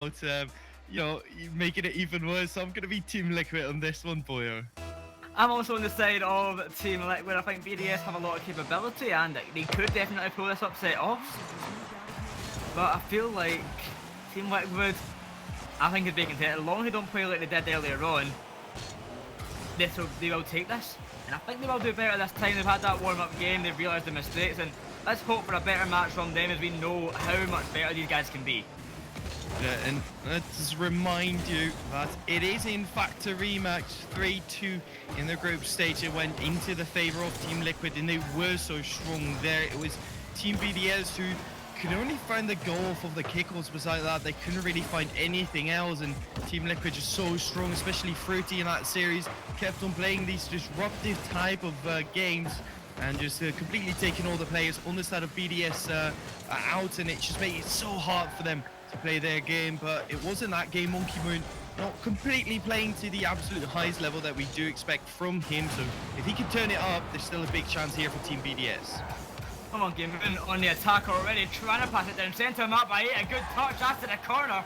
you know, making it even worse. So I'm going to be Team Liquid on this one, Boyo. I'm also on the side of Team Liquid. I think BDS have a lot of capability and they could definitely pull this upset off. But I feel like Team Liquid, I think, is being content. As long as they don't play like they did earlier on, they will take this. And I think they will do better this time. They've had that warm-up game, they've realised the mistakes, and let's hope for a better match from them as we know how much better these guys can be. Yeah, and let's remind you that it is in fact a rematch. 3-2 in the group stage. It went into the favour of Team Liquid and they were so strong there. It was Team BDS who could only find the goal off of the kickoffs. Besides that, they couldn't really find anything else, and Team Liquid just so strong, especially Fruity in that series. Kept on playing these disruptive type of games and just completely taking all the players on the side of BDS out, and it just made it so hard for them to play their game. But it wasn't that game. Monkey Moon not completely playing to the absolute highest level that we do expect from him, so if he can turn it up, there's still a big chance here for Team BDS. Come on, Game Moon on the attack already, trying to pass it down centre. Mark by 8, a good touch after the corner.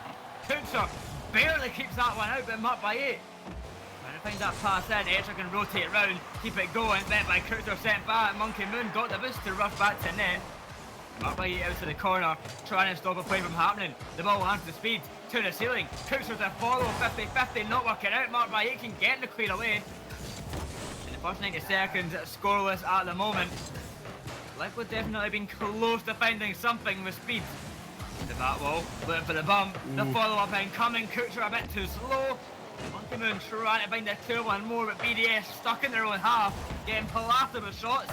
Kuxer barely keeps that one out, but Mark by 8 trying to find that pass in. Etcher can rotate round, keep it going. Met by Kuxer, sent back. Monkey Moon got the boost to rush back to net. Mark by 8 out to the corner, trying to stop a play from happening. The ball lands the speed to the ceiling. Kuxer to follow, 50-50, not working out. Mark by 8 can get the clear away. In the first 90 seconds, scoreless at the moment. Liquid definitely been close to finding something with speed. The back wall, looking for the bump. The follow-up incoming. Kuxer a bit too slow. Monkey Moon trying to find a 2-1 more, but BDS stuck in their own half, getting plastered with shots.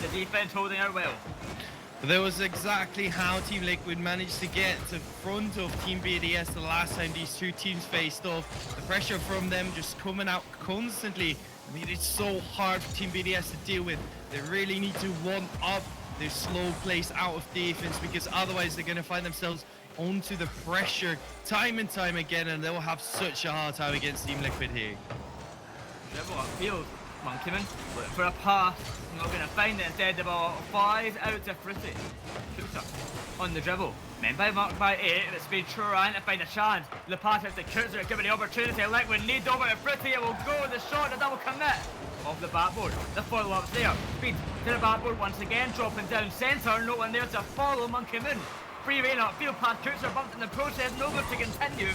The defense holding out well. That was exactly how Team Liquid managed to get to front of Team BDS the last time these two teams faced off. The pressure from them just coming out constantly made it so hard for Team BDS to deal with. They really need to one up their slow place out of defense, because otherwise they're going to find themselves onto the pressure time and time again, and they'll have such a hard time against Team Liquid here. Dribble upfield. Monkey Moon looking for a pass. Not going to find it. Instead, the ball flies out to Fruity. Kuxer on the dribble. Men by Mark by 8. It's been trying to find a chance. The pass out to Kuxer, giving the opportunity. Liquid need over to Fruity. It will go. The shot, the double commit. Off the backboard. The follow-up's there. Speed to the backboard once again. Dropping down centre. No one there to follow Monkey Moon. Free rein upfield pass. Kuxer bumped in the process. No good to continue.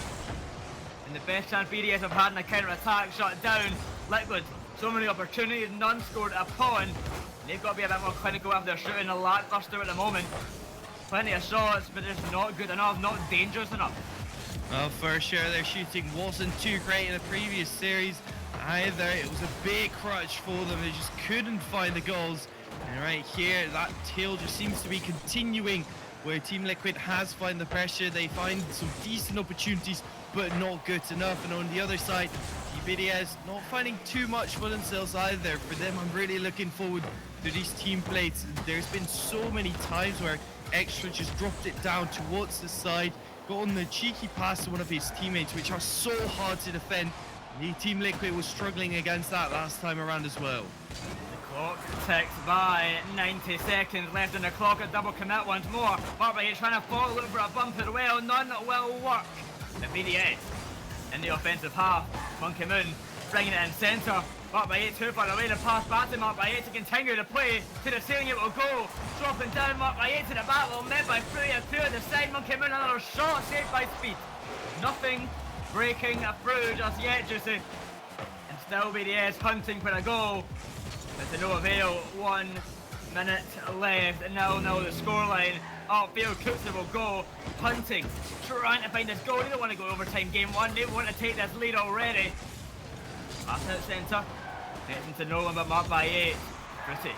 And the best chance BDS have had in a counter-attack. Shut down. Liquid. So many opportunities, none scored upon. They've got to be a bit more clinical after they're shooting a lackluster at the moment. Plenty of shots, but just not good enough, not dangerous enough. Well, for sure, their shooting wasn't too great in the previous series either. It was a big crutch for them. They just couldn't find the goals. And right here, that tail just seems to be continuing, where Team Liquid has found the pressure. They find some decent opportunities, but not good enough. And on the other side, BDS not finding too much for themselves either. For them, I'm really looking forward to these team plays. There's been so many times where Extra just dropped it down towards the side, got on the cheeky pass to one of his teammates, which are so hard to defend. The Team Liquid was struggling against that last time around as well. The clock ticks by. 90 seconds left on the clock. A double commit once more. Mark by 8 trying to follow, looking for a bump as well. None will work. The BDS in the offensive half. Monkey Moon bringing it in centre. Mark by 8 too far away. The pass back to Mark by 8 to continue to play. To the ceiling it will go. Dropping down. Mark by 8 to the battle. Met by Fruity through the side. Monkey Moon another shot saved by speed. Nothing breaking through just yet, Joessi. And still BDS hunting for a goal. But to no avail. 1 minute left. 0-0 the scoreline. Upfield, Kuxer will go hunting, trying to find this goal. They don't want to go overtime game 1. They want to take this lead already. Pass out centre. Gets into no one but Mark by 8. Fruity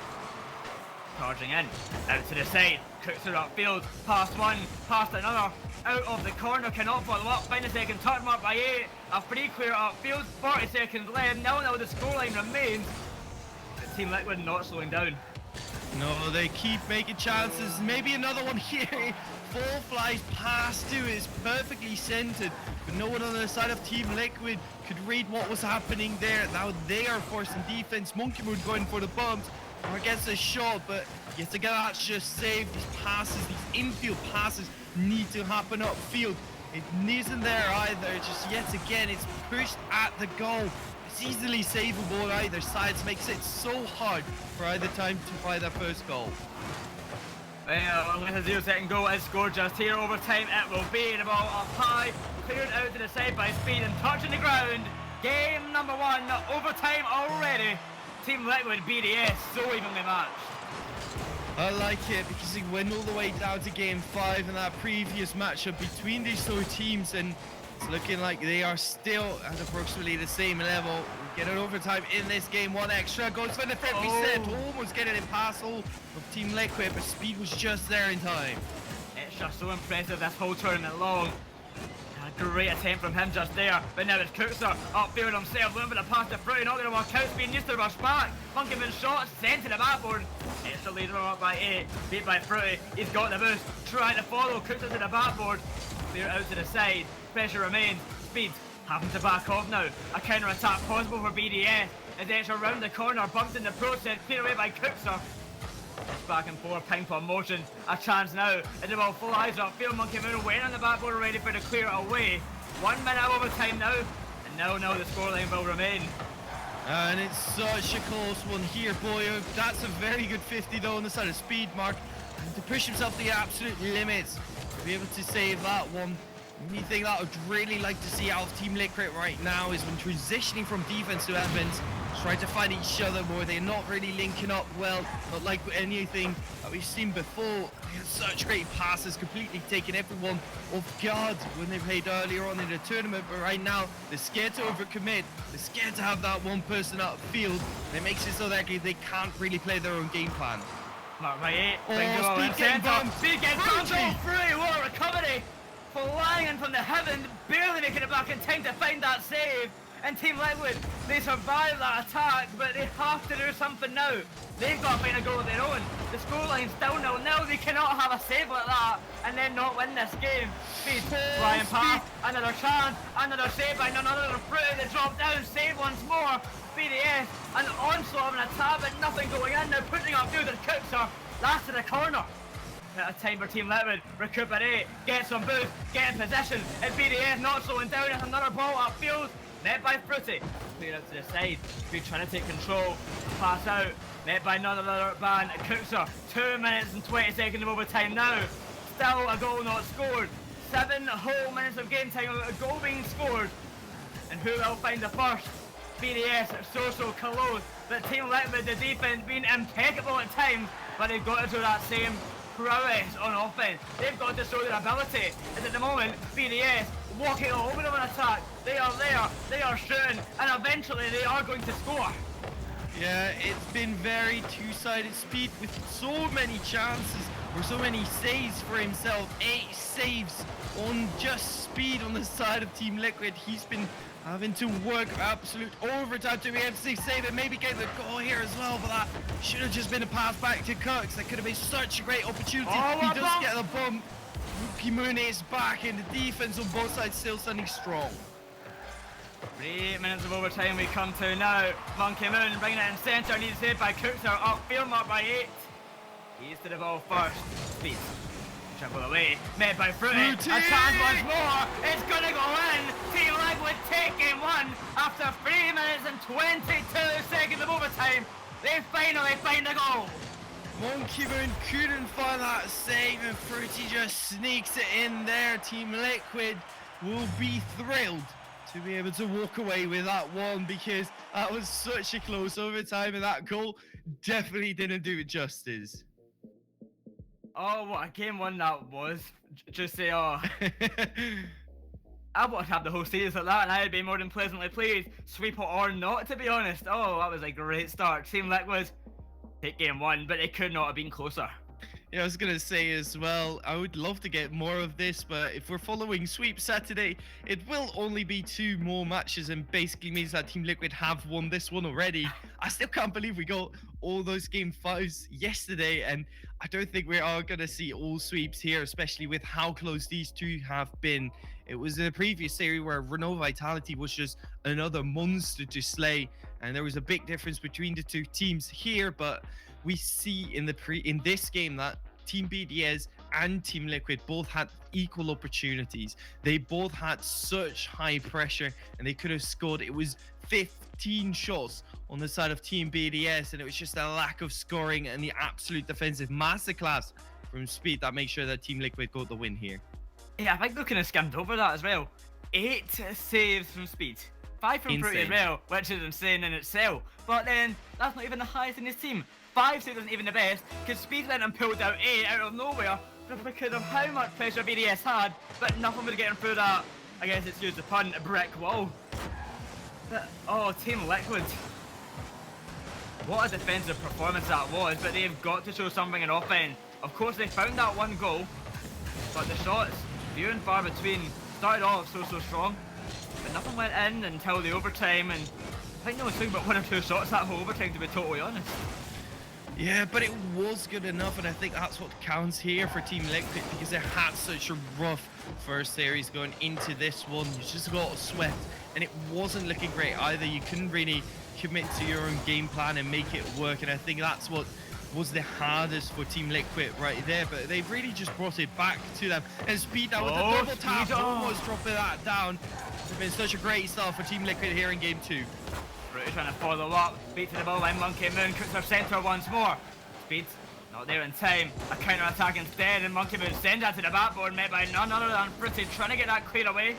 charging in. Out to the side. Kuxer upfield. Past one. Past another. Out of the corner. Cannot follow up. Find a second touch. Mark by 8. A free clear upfield. 40 seconds left. 0-0 the scoreline remains. The Team Liquid not slowing down. No, they keep making chances. Maybe another one here. Ball flies past to it. It's perfectly centered, but no one on the side of Team Liquid could read what was happening there. Now they are forcing defense. Monkey Moon going for the bumps or gets a shot, but yet again that's just saved. These passes, these infield passes need to happen upfield It isn't there either. Just yet again, it's pushed at the goal. It's easily savable on either side. It makes it so hard for either time to find that first goal. Well, with a 0-second goal is scored just here. Overtime it will be. The ball up high, cleared out to the side by Speed and touching the ground. Game number 1, overtime already. Team Liquid BDS so evenly matched. I like it because he went all the way down to game 5 in that previous matchup between these two teams, and it's looking like they are still at approximately the same level. Get an overtime in this game. 1 extra goes for the 50%. Almost getting it past all of Team Liquid, but Speed was just there in time. It's just so impressive this whole tournament long. A great attempt from him just there, but now it's Cookser upfield himself, looking for the pass to Prix, not going to work out. Speed needs to rush back. Monkeyman shot sent to the backboard. It's the leader up by 8, beat by Prix. He's got the boost, trying to follow Cookser to the backboard. Clear out to the side. Pressure remains. Speed having to back off now. A counter attack possible for BDS as it's around the corner, bumped in the process, cleared away by Cookser. It's back and forth, ping pong motion. A chance now, and the ball flies upfield. Monkey Moon waiting on the backboard, ready for the clear away. 1 minute overtime now, and now the scoreline will remain. And it's such a close one here, Boyo. That's a very good 50 though on the side of Speed, Mark. And to push himself to the absolute limits, to be able to save that one. The only thing that I would really like to see out of Team Liquid right now is when transitioning from defense to offense, trying to find each other more. They're not really linking up well, not like anything that we've seen before. They had such great passes, completely taking everyone off guard when they played earlier on in the tournament, but right now they're scared to overcommit. They're scared to have that one person outfield. It makes it so that they can't really play their own game plan. Mark by 8, Speed getting bumped. Speed getting bumped all through. What a recovery! Flying in from the heavens, barely making it back in time to find that save. And Team Liquid, they survived that attack, but they have to do something now. They've got to find a goal of their own. The scoreline's still 0-0. They cannot have a save like that and then not win this game. Speed flying past, another chance, another save by none other than Prix. They drop down, save once more. BDS, an onslaught of an attack, but nothing going in. Now putting up through the Cookser, last to the corner. At a time for Team Liquid, recuperate, get some boost, get in position, and BDS not slowing down. It's another ball upfield, met by Fruity, clear out to the side. Speed trying to take control, pass out, met by none other than Cookser. 2 minutes and 20 seconds of overtime now. Still a goal not scored. 7 whole minutes of game time, a goal being scored. And who will find the first? BDS so close, but Team Liquid, the defense being impeccable at times, but they've got to do that same prowess on offense. They've got to show their ability. As at the moment, BDS walking all over them on attack. They are there, they are shooting, and eventually they are going to score. Yeah, it's been very two-sided. Speed with so many chances or so many saves for himself. 8 saves on just Speed on the side of Team Liquid. He's been having to work absolute overtime to be able to save it. Maybe get the goal here as well, but that should have just been a pass back to Kirks. That could have been such a great opportunity. He does get the bump. Kimune is back, and the defense on both sides still standing strong. 3 minutes of overtime we come to now. Monkey Moon bringing it in centre, needs saved by Cookser, upfield marked by 8. He's to the ball first. Speed. Triple away, met by Fruity. A chance once more, it's gonna go in. Team Liquid take game 1 after 3 minutes and 22 seconds of overtime. They finally find a goal. Monkey Moon couldn't find that save, and Fruity just sneaks it in there. Team Liquid will be thrilled to be able to walk away with that one, because that was such a close overtime, and that goal definitely didn't do it justice. Oh, what a game 1 that was. Just say, oh. I want to have the whole series like that, and I'd be more than pleasantly pleased, sweep it or not, to be honest. Oh, that was a great start. Team Liquid take game 1, but it could not have been closer. Yeah, I was going to say as well, I would love to get more of this, but if we're following Sweep Saturday, it will only be 2 more matches, and basically means that Team Liquid have won this one already. I still can't believe we got all those game 5s yesterday, and I don't think we are going to see all sweeps here, especially with how close these two have been. It was in a previous series where Renault Vitality was just another monster to slay, and there was a big difference between the two teams here, but we see in this game that Team BDS and Team Liquid both had equal opportunities. They both had such high pressure and they could have scored. It was 15 shots on the side of Team BDS, and it was just a lack of scoring and the absolute defensive masterclass from Speed that makes sure that Team Liquid got the win here. Yeah, I think we kind of skimmed over that as well. 8 saves from Speed. 5 from Prix as well, which is insane in itself. But then, that's not even the highest in his team. 5 saves isn't even the best, because Speed went and pulled out 8 out of nowhere just because of how much pressure BDS had, but nothing was getting through that, I guess it's used the pun, a brick wall. But, oh, Team Liquid. What a defensive performance that was, but they've got to show something in offense. Of course, they found that one goal, but the shots, few and far between, started off so strong. But nothing went in until the overtime, and I think they was talking about 1 or 2 shots that whole overtime, to be totally honest. Yeah, but it was good enough, and I think that's what counts here for Team Liquid, because they had such a rough first series going into this one. You just got swept, and it wasn't looking great either. You couldn't really commit to your own game plan and make it work, and I think that's what was the hardest for Team Liquid right there, but they've really just brought it back to them. And Speed now with the double tap, almost dropping that down. It's been such a great start for Team Liquid here in game 2. Prix trying to follow up, beat to the ball line, Monkey Moon cooks her centre once more. Speed not there in time, a counter attack instead, and Monkey Moon sends that to the backboard, met by none other than Prix trying to get that clear away.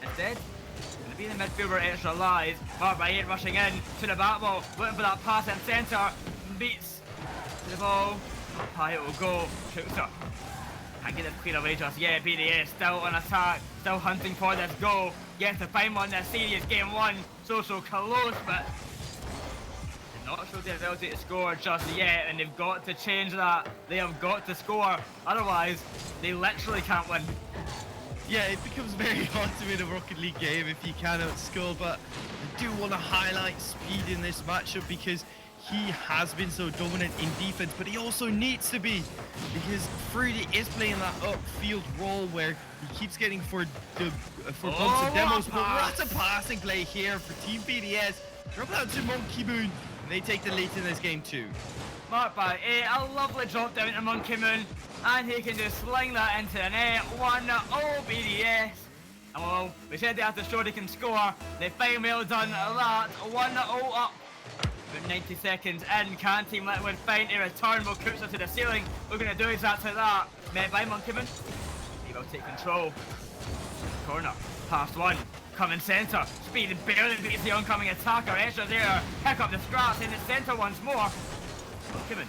Instead, going to be the midfielder extra lies, marked by 8 rushing in to the back ball, looking for that pass in centre, beats to the ball, up high it will go, cooks her. Can't get this clear away just yet. BDS still on attack, still hunting for this goal. Yes, to find one this series, game 1. So close, but did not show the ability to score just yet, and they've got to change that. They have got to score, otherwise they literally can't win. Yeah, it becomes very hard to win a Rocket League game if you cannot score, but I do want to highlight Speed in this matchup because he has been so dominant in defense, but he also needs to be, because Fruity is playing that upfield role where he keeps getting for bumps and demos. But what a passing play here for Team BDS. Drop out to Monkey Moon, and they take the lead in this game too. Marked by a lovely drop down to Monkey Moon, and he can just sling that into the net. 1-0 BDS. And well, we said they have to show they can score. They finally done that. 1-0 up. About 90 seconds in, can Team Liquid find a return? Will cooks her to the ceiling. We're going to do exactly that. Met by Monkey Moon. He will take control. Corner. Past 1. Coming centre. Speed barely beats the oncoming attacker. Extra there. Pick up the scraps in the centre once more. Monkey Moon.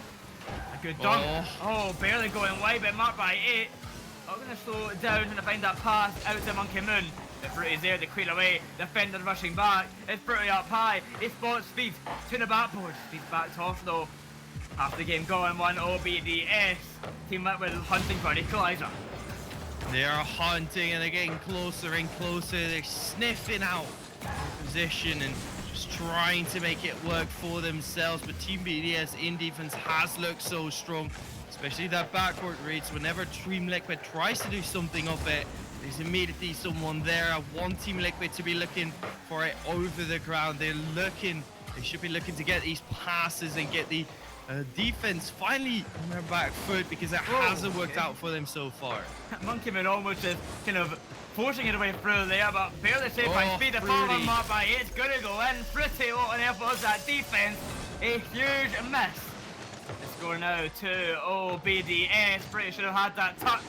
A good dunk. Oh, barely going wide, but marked by 8. I'm going to slow it down and find that pass out to Monkey Moon. The Fruity's there to clear away. Defender rushing back. It's Fruity up high. He spots Speed to the backboard. Speed's backed off though. Half the game going, 1-0 BDS. Team Liquid hunting for an equaliser. They are hunting and they're getting closer and closer. They're sniffing out position and just trying to make it work for themselves. But Team BDS in defense has looked so strong, especially that backcourt reads. Whenever Team Liquid tries to do something of it, there's immediately someone there. I want Team Liquid to be looking for it over the ground. They should be looking to get these passes and get the defense finally on their back foot, because it hasn't worked out for them so far. Monkey Moon almost just kind of forcing it away through there, but barely saved by Speed. The follow marked by 8. It's going to go in. Pretty low on effort that defense. A huge miss. The score now 2-0 BDS. Pretty should have had that touch.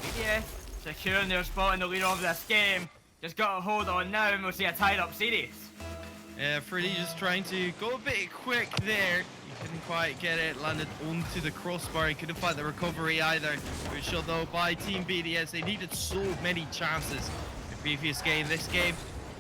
BDS securing their spot in the lead of this game. Just got to hold on now and we'll see a tied up series. Yeah, Freddy just trying to go a bit quick there. He couldn't quite get it, landed onto the crossbar. He couldn't find the recovery either. Good shot though by Team BDS. They needed so many chances in the previous game. This game,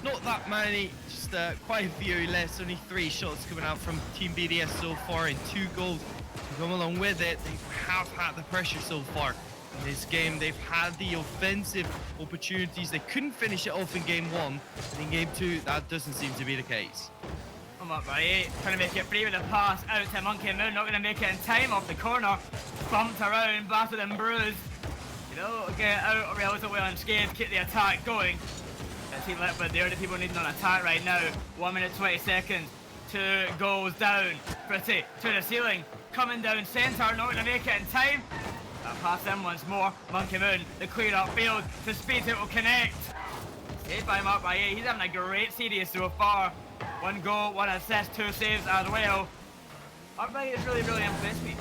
not that many, just quite a few less. Only 3 shots coming out from Team BDS so far and 2 goals to come along with it. They have had the pressure so far. In this game, they've had the offensive opportunities. They couldn't finish it off in game 1, and in game 2, that doesn't seem to be the case. I'm up by 8, trying to make it free with a pass out to Monkey Moon, not going to make it in time off the corner. Bumped around, battered and bruised. You know, get out relatively unscathed, keep the attack going. Team Liquid, they're the people needing an attack right now. 1 minute 20 seconds, 2 goals down. Pretty to the ceiling, coming down centre, not going to make it in time. Pass in once more. Monkey Moon, the clear upfield to speed it will connect. Saved by Mark Baguette. He's having a great series so far. 1 goal, 1 assist, 2 saves as well. Mark Baguette has really impressed me.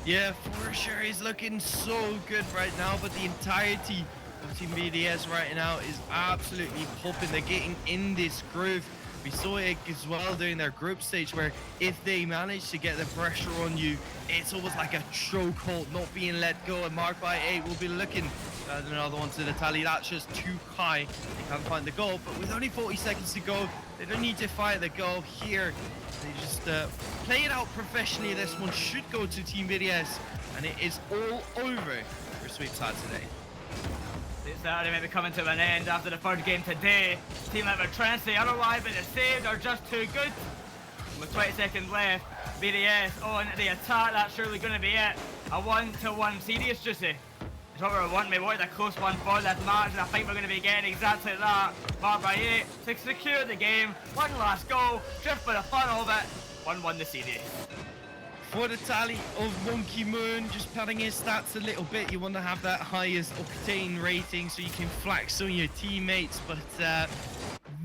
Yeah, for sure, he's looking so good right now, but the entirety of Team BDS right now is absolutely popping. They're getting in this groove. We saw it as well during their group stage, where if they manage to get the pressure on you, it's almost like a chokehold, not being let go. And Mark Baguette will be looking at another one to the tally. That's just too high. They can't find the goal, but with only 40 seconds to go, they don't need to find the goal here. They just play it out professionally. This one should go to Team BDS, and it is all over for Sweep Saturday. Saturday may be coming to an end after the third game today. Team Liquid trying to stay otherwise, but the saves are just too good. With 20 seconds left, BDS on the attack. That's surely going to be it. A 1-1 series, Joessi. It's what we want. We wanted a close one for this match, and I think we're going to be getting exactly that. Mark Baguette to secure the game. One last goal, just for the fun of it. 1-1 the series. For the tally of Monkey Moon, just padding his stats a little bit. You want to have that highest octane rating so you can flex on your teammates. But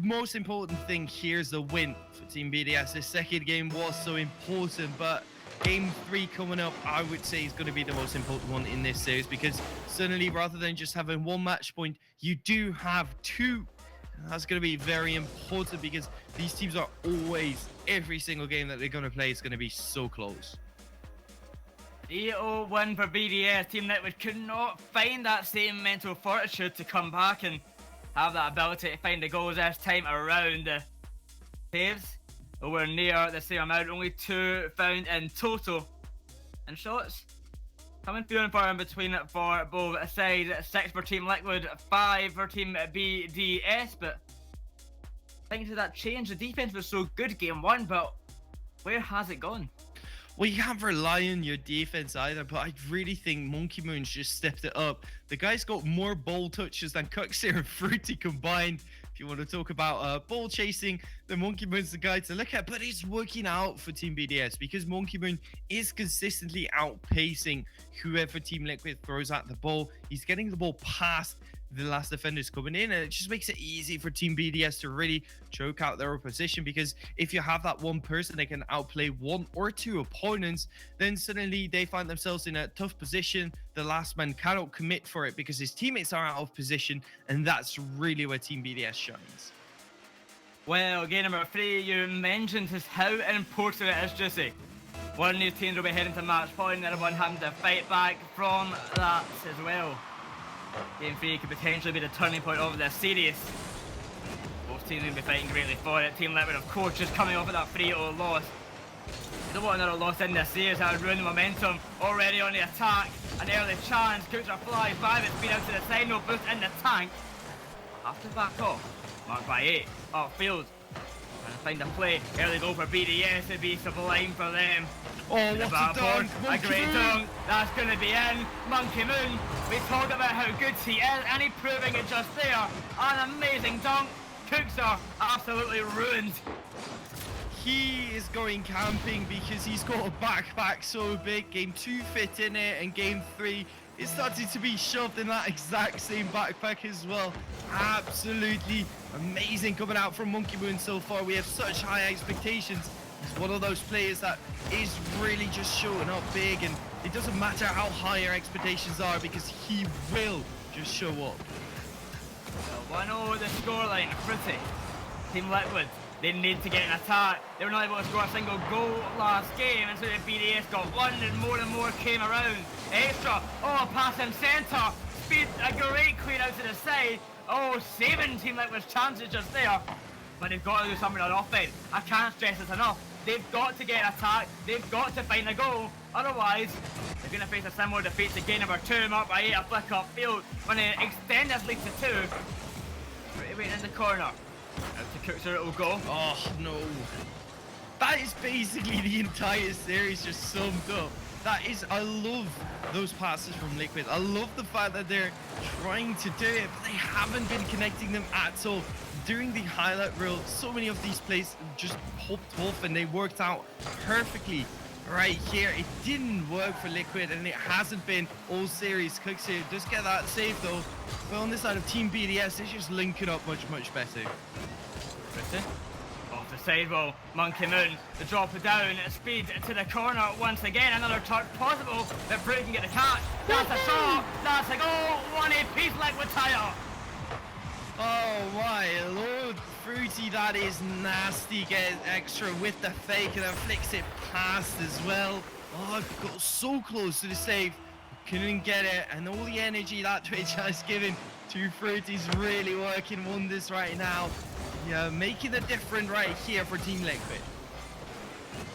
most important thing here is the win for Team BDS. The second game was so important, but game 3 coming up, I would say, is going to be the most important one in this series, because suddenly, rather than just having 1 match point, you do have 2. That's going to be very important, because these teams are always, every single game that they're going to play is going to be so close. 3-0 win for BDS. Team Liquid could not find that same mental fortitude to come back and have that ability to find the goals this time around. Saves over near the same amount, only 2 found in total. And shots coming through and far in between for both sides. 6 for Team Liquid, 5 for Team BDS, but thanks to that change, the defense was so good game 1, but where has it gone? Well, you can't rely on your defense either, but I really think Monkey Moon's just stepped it up. The guy's got more ball touches than Cuxer and Fruity combined. If you want to talk about ball chasing, then Monkey Moon's the guy to look at, but it's working out for Team BDS because Monkey Moon is consistently outpacing whoever Team Liquid throws at the ball. He's getting the ball past the last defenders coming in, and it just makes it easy for Team BDS to really choke out their opposition, because if you have that one person that can outplay 1 or 2 opponents, then suddenly they find themselves in a tough position. The last man cannot commit for it because his teammates are out of position, and that's really where Team BDS shines. Well, game number 3, you mentioned just how important it is, Joessi. One of these teams will be heading to match point, the other one having to fight back from that as well. Game 3 could potentially be the turning point of this series. Both teams will be fighting greatly for it. Team Liquid, of course, just coming off of that 3-0 loss. They don't want another loss in this series. That would ruin the momentum. Already on the attack, an early chance. Kuchar flies by, but speed out to the side. No boost in the tank. Have to back off. Mark Baguette, upfield. Trying to find a play. Early goal for BDS. It'd be sublime for them. Oh, what a dunk! A great dunk. That's going to be in. Monkey Moon. We talk about how good he is, and he's proving it just there. An amazing dunk. Kuchar absolutely ruined. He is going camping because he's got a backpack so big. Game 2 fit in it, and game 3 is starting to be shoved in that exact same backpack as well. Absolutely amazing coming out from Monkey Moon so far. We have such high expectations. He's one of those players that is really just showing up big, and it doesn't matter how high your expectations are because he will just show up. 1-0 the scoreline. Pretty. Team Liquid, they need to get an attack. They were not able to score a single goal last game, and so the BDS got one, and more came around. Extra. Oh, pass in centre. Speed, a great clear out to the side. Oh, saving Team Liquid's chances just there. But they've got to do something on offense. I can't stress this enough. They've got to get an attack. They've got to find a goal. Otherwise, they're going to face a similar defeat to game number 2. Marked by 8, a flick upfield. When they extend this lead to 2. Pretty waiting in the corner. Out to Kuchar, it will go. Oh, no. That is basically the entire series just summed up. That is, I love those passes from Liquid. I love the fact that they're trying to do it, but they haven't been connecting them at all. During the highlight reel, so many of these plays just popped off and they worked out perfectly right here. It didn't work for Liquid, and it hasn't been all series. Cooks here does get that save though. But on this side of Team BDS, it's just linking up much better. Prissy. Off the sidewall, Monkey Moon, the drop it down, speed to the corner once again, another touch possible, but Prix can get the catch, that's a shot, that's a goal, 1 apiece Liquid Tire. Oh my lord, Fruity, that is nasty. Get extra with the fake and then flicks it past as well. Oh, got so close to the save, couldn't get it, and all the energy that Twitch has given to Fruity's really working wonders right now. Yeah, making a difference right here for Team Liquid.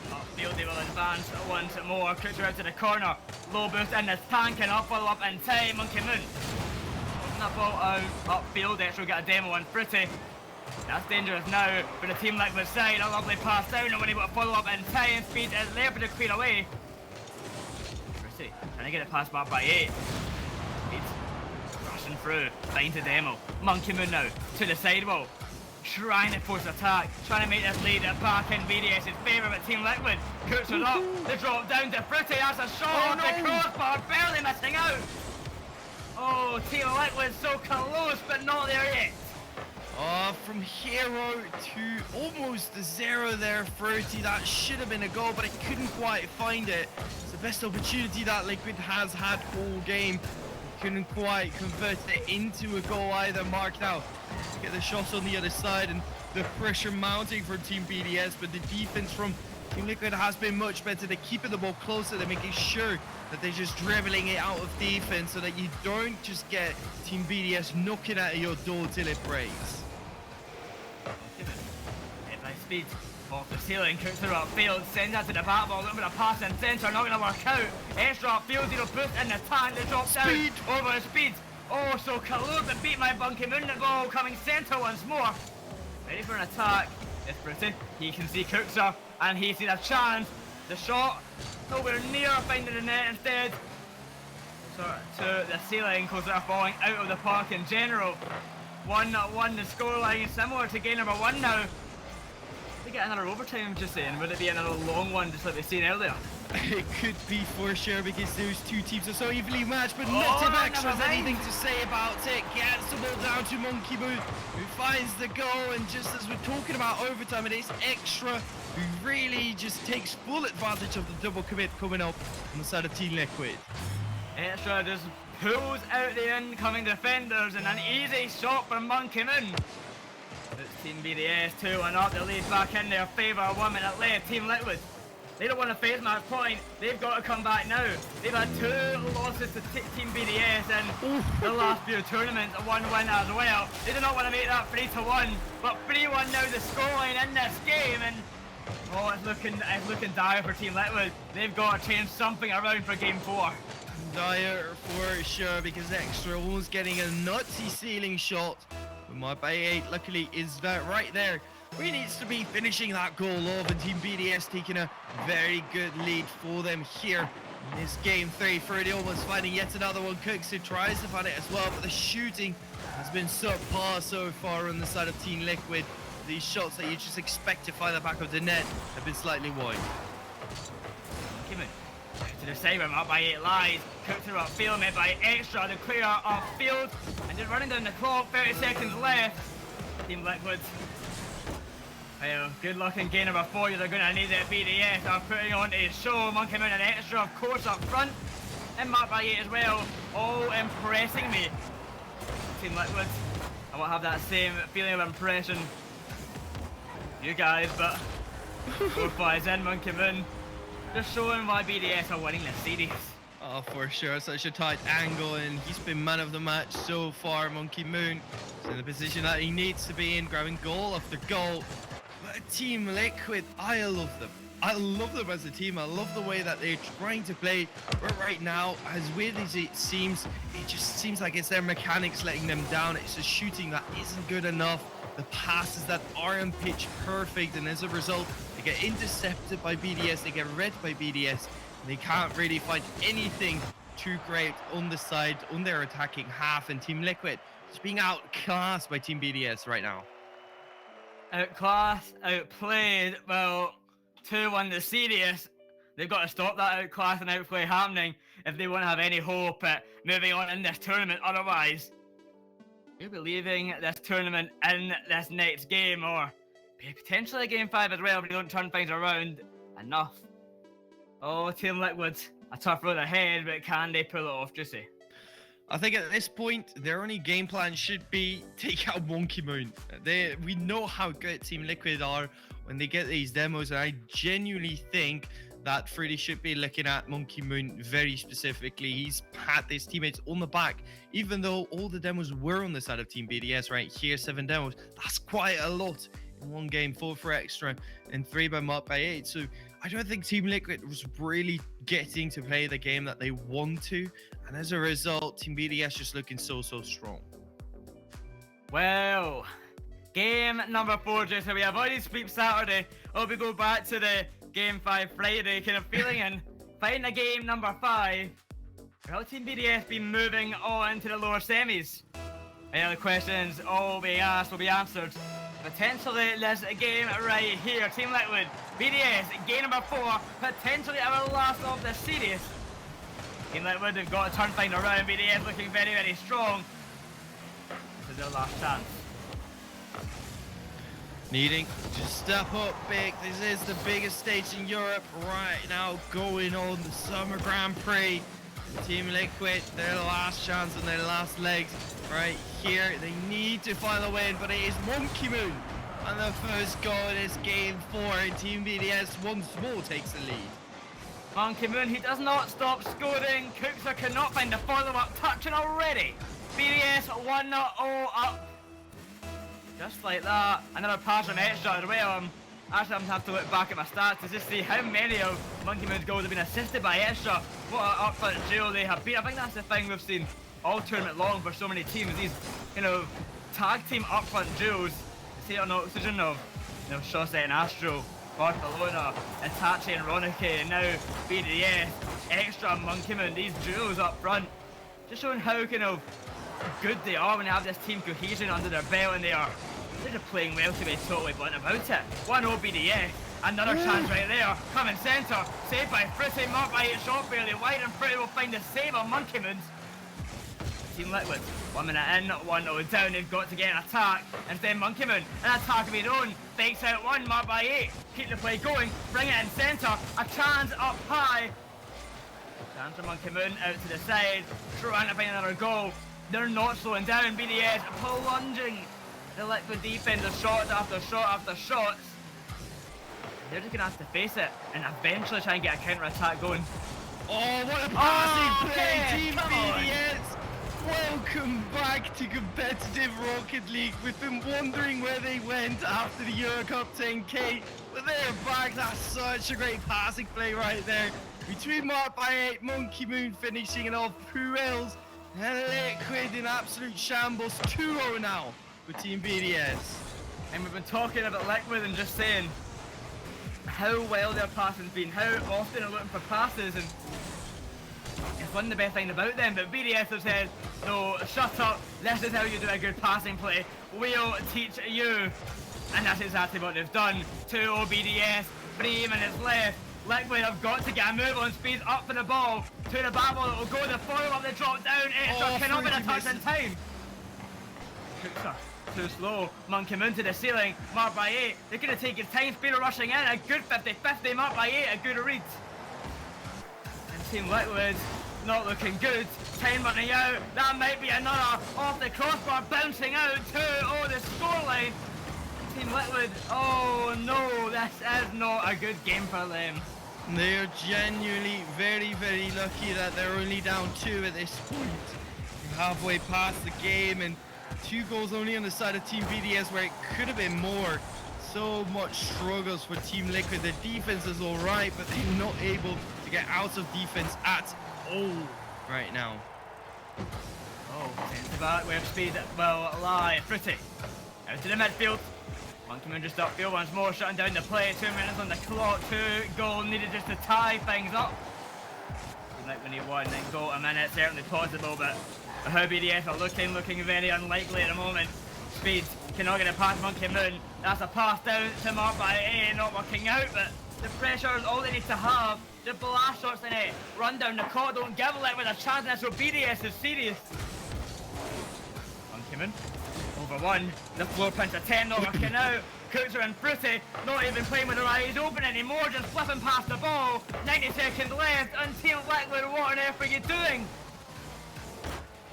Upfield they will advance once more, Cooks out to the corner, low boost in the tank and up follow up in time, Monkey Moon. That ball out, upfield, extra get a demo on Fruity. That's dangerous now for the Team Liquid side, a lovely pass down and when he got a follow up in time, speed is there for the clear away. Fruity, trying to get it past back by 8. Speed, rushing through, find the demo. Monkey Moon now, to the sidewall. Trying to force attack, trying to make this lead back in BDS's favour, but Team Liquid cooks it up. The drop down to Fruity, that's a shot off the crossbar, barely missing out. Oh, Team Liquid so close, but not there yet. From hero to almost the 0 there, Fruity. That should have been a goal, but it couldn't quite find it. It's the best opportunity that Liquid has had all game. Couldn't quite convert it into a goal either. Mark now get the shots on the other side and the pressure mounting from Team BDS, but the defense from Team Liquid has been much better. They're keeping the ball closer, they're making sure that they're just dribbling it out of defense so that you don't just get Team BDS knocking at your door till it breaks. Hit by speed. Off the ceiling, Cooks through upfield, sends that to the back ball, a little bit of pass in centre, not going to work out. Extra upfield, zero boost in the tank, they drop down over the speed. Oh, so close, but beat my Monkey Moon, the goal coming centre once more. Ready for an attack. It's Prissy, he can see Cooks up, and he sees a chance. The shot, nowhere near finding the net instead. So to the ceiling, because they're falling out of the park in general. 1-1, the scoreline similar to game number 1 now. We get another overtime, just saying. Would it be another long one, just like we've seen earlier? It could be for sure because those two teams are so evenly matched, but not if Extra has anything to say about it. Gets the ball down to Monkey Moon, who finds the goal, and just as we're talking about overtime, it is Extra who really just takes full advantage of the double commit coming up on the side of Team Liquid. Extra just pulls out the incoming defenders and an easy shot for Monkey Moon. It's Team BDS 2-1 up, the lead back in their favour, 1 minute left. Team Liquid, they don't want to face match point, they've got to come back now. They've had 2 losses to Team BDS in the last few tournaments, 1 win as well. They do not want to make that 3-1, but 3-1 now the scoreline in this game, and oh, it's looking dire for Team Liquid. They've got to change something around for game 4. Dyer for sure, because Extra almost getting a nutsy ceiling shot. Marked by 8, luckily is that right there. He needs to be finishing that goal off, and Team BDS taking a very good lead for them here in this game 3. Freddy almost finding yet another one. Cooks who tries to find it as well, but the shooting has been subpar so far on the side of Team Liquid. These shots that you just expect to find the back of the net have been slightly wide. To the side, I'm up by 8 lies. Cooked through upfield, made by Extra, the clear upfield, and just running down the clock, 30 seconds left. Team Liquid. Well, good luck in game number 4, you're going to need it. BDS are putting on a show. Monkey Moon and Extra, of course, up front, and marked by 8 as well, all impressing me. Team Liquid, I won't have that same feeling of impression, you guys, but both boys in Monkey Moon. Just showing why BDS are winning this series. Oh, for sure. Such a tight angle, and he's been man of the match so far. Monkey Moon is in the position that he needs to be in, grabbing goal after goal. But Team Liquid, I love them. I love them as a team. I love the way that they're trying to play. But right now, as weird as it just seems like it's their mechanics letting them down. It's the shooting that isn't good enough. The passes that aren't pitch perfect, and as a result, they get intercepted by BDS, they get read by BDS, and they can't really find anything too great on the side, on their attacking half, and Team Liquid is being outclassed by Team BDS right now. Outclassed, outplayed, well, 2-1 the series. They've got to stop that outclass and outplay happening if they want to have any hope at moving on in this tournament. Otherwise, you'll be leaving this tournament in this next game, or potentially game 5 as well if they don't turn things around enough. Oh, Team Liquid, a tough road ahead, but can they pull it off, Joessi? I think at this point, their only game plan should be take out Monkey Moon. We know how good Team Liquid are when they get these demos, and I genuinely think that Fruity should be looking at Monkey Moon very specifically. He's had his teammates on the back, even though all the demos were on the side of Team BDS right here. 7 demos, that's quite a lot in one game. 4 for extra and 3 by Mark by 8. So I don't think Team Liquid was really getting to play the game that they want to, and as a result, Team BDS just looking so strong. Well, game number 4, Joessi. We have already sweep Saturday. We go back to the game 5 Friday kind of feeling, and fighting a game number 5. Will Team BDS be moving on to the lower semis? Any other questions all be asked will be answered. Potentially this game right here, Team Liquid, BDS, game number 4, potentially our last of the series. Team Liquid have got to turn things around. BDS looking very strong. This is their last chance. Needing to step up big. This is the biggest stage in Europe right now going on, the Summer Grand Prix. Team Liquid, their last chance and their last legs right here. They need to find a win, but it is Monkey Moon. And the first goal is game 4, and Team BDS once more takes the lead. Monkey Moon, he does not stop scoring. Cookser cannot find the follow-up touch, and already BDS 1-0 up. Just like that, another pass from extra as well. Actually, I'm going to have to look back at my stats to just see how many of Monkey Moon's goals have been assisted by extra. What an upfront duo they have been. I think that's the thing we've seen all tournament long for so many teams. These, tag team upfront duos. The State on Oxygen of, Joessi and Astro, Barcelona, Itachi and Ronike, and now BDS, extra Monkey Moon. These duos up front, just showing how good they are when they have this team cohesion under their belt, and they're just playing well, to be totally blunt about it. 1-0 BDS, another chance right there, coming centre, saved by Fruity, marked by 8 shot fairly wide, and Fruity will find the save on Monkey Moons. Team Liquid, 1 minute in, 1-0 down, they've got to get an attack, and then Monkey Moon, an attack of his own, fakes out 1, marked by 8, keep the play going, bring it in centre, a chance up high, chance for Monkey Moon out to the side, trying to find another goal. They're not slowing down. BDS plunging the Liquid defender, shots after shot after shots. They're just going to have to face it and eventually try and get a counter-attack going. Oh, what a passing play, Team BDS! Welcome back to competitive Rocket League. We've been wondering where they went after the Euro Cup 10K, but they're back. That's such a great passing play right there. Between Mark by 8, Monkey Moon finishing it off. Who else? And Liquid in absolute shambles. 2-0 now for Team BDS. And we've been talking about Liquid and just saying how well their passing's been, how often they're looking for passes, and it's one of the best things about them. But BDS have said, no, shut up, this is how you do a good passing play. We'll teach you. And that's exactly what they've done. 2-0 BDS, 3 minutes left. Liquid have got to get a move on speed, up for the ball, to the back ball, it will go, the follow-up, they drop down, extra cannot be a touch in time. Cookser, too slow, Monkey Moon to the ceiling, marked by 8, they're going to take his time, Speeder rushing in, a good 50-50, marked by 8, a good read. And Team Liquid, not looking good, time running out, that might be another, off the crossbar, bouncing out, 2-0 the scoreline. Team Liquid, oh no, this is not a good game for them. They are genuinely very lucky that they're only down 2 at this point. We're halfway past the game, and 2 goals only on the side of Team BDS where it could have been more. So much struggles for Team Liquid. The defense is alright, but they're not able to get out of defense at all right now. Oh, centre back where speed will lie. Fruity out to the midfield. Monkey Moon just upfield once more, shutting down the play. 2 minutes on the clock, 2 goals needed just to tie things up. Like when he won, then goal a minute, certainly possible, but how BDS are looking very unlikely at the moment. Speed cannot get it past Monkey Moon. That's a pass down to Mark by A, not working out, but The pressure is all they need to have. Just blast shots in it. Run down the court, don't give Liquid a chance, and so BDS is serious. Monkeyman. Over one. The floor prints a 10 not working out. Coutser and Fruity not even playing with their eyes open anymore, just flipping past the ball. 90 seconds left, and Team Liquid, what on earth are you doing?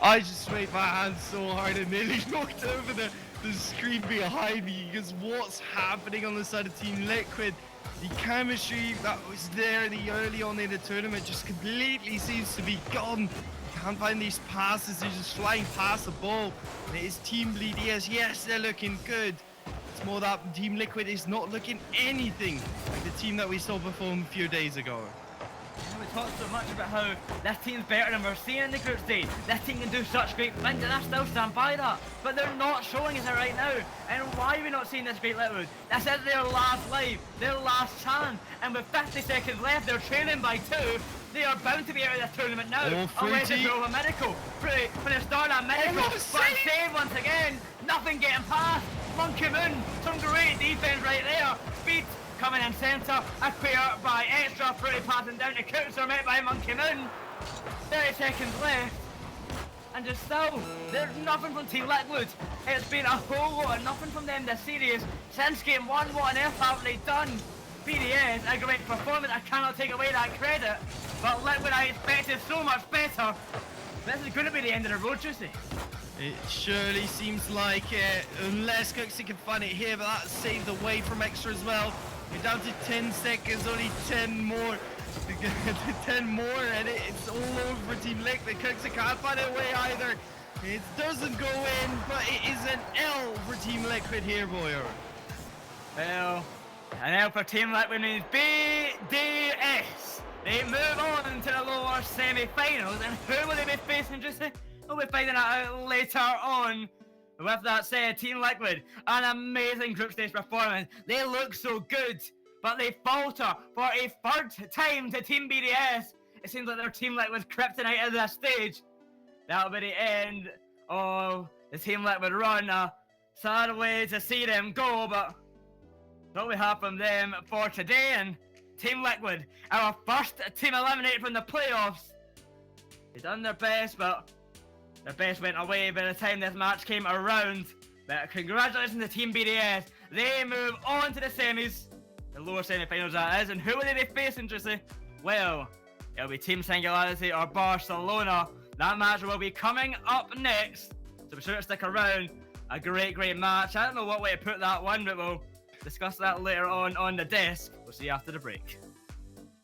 I just waved my hand so hard and nearly knocked over the screen behind me, because what's happening on the side of Team Liquid, the chemistry that was there early on in the tournament just completely seems to be gone. You can't find these passes, they're just flying past the ball. And it is Team BDS, yes, they're looking good. It's more that Team Liquid is not looking anything like the team that we saw perform a few days ago. We talked so much about how this team's better than we're seeing in the group stage. This team can do such great things, and I still stand by that. But they're not showing us it right now. And why are we not seeing this great Liquid? This is their last life, their last chance. And with 50 seconds left, they're trailing by 2. They are bound to be out of this tournament now. Unless they throw a medical. Pretty, when they start that medical, but save once again. Nothing getting past. Monkey Moon, some great defense right there. Speed coming in centre, a clear by Extra, Fruity passing down to Coutser, met by Monkey Moon. 30 seconds left, and just still, there's nothing from Team Liquid. It's been a whole lot of nothing from them this series. Since game 1, what on earth have they done? BDS, a great performance, I cannot take away that credit, but Liquid I expected so much better. This is going to be the end of the road, Joessi. It surely seems like it, unless Cooksey can find it here, but that's saved away from Extra as well. We're down to 10 seconds, only 10 more. 10 more, and it's all over Team Liquid. Cooksey can't find it away either. It doesn't go in, but it is an L for Team Liquid here, Boyer. Well, an L for Team Liquid means BDS. They move on to the lower semi-finals, and who will they be facing, Joessi? We'll be finding that out later on. With that said, Team Liquid, an amazing group stage performance. They look so good, but they falter for a third time to Team BDS. It seems like their Team Liquid kryptonite at this stage. That'll be the end of the Team Liquid run. A sad way to see them go, but what we have from them for today. And Team Liquid, our first team eliminated from the playoffs. They've done their best, but their best went away by the time this match came around. But congratulations to Team BDS. They move on to the semis. The lower semi-finals that is. And who will they be facing, Joessi? Well, it'll be Team Singularity or Barcelona. That match will be coming up next. So be sure to stick around. A great match. I don't know what way to put that one, but we'll discuss that later on the desk. We'll see you after the break.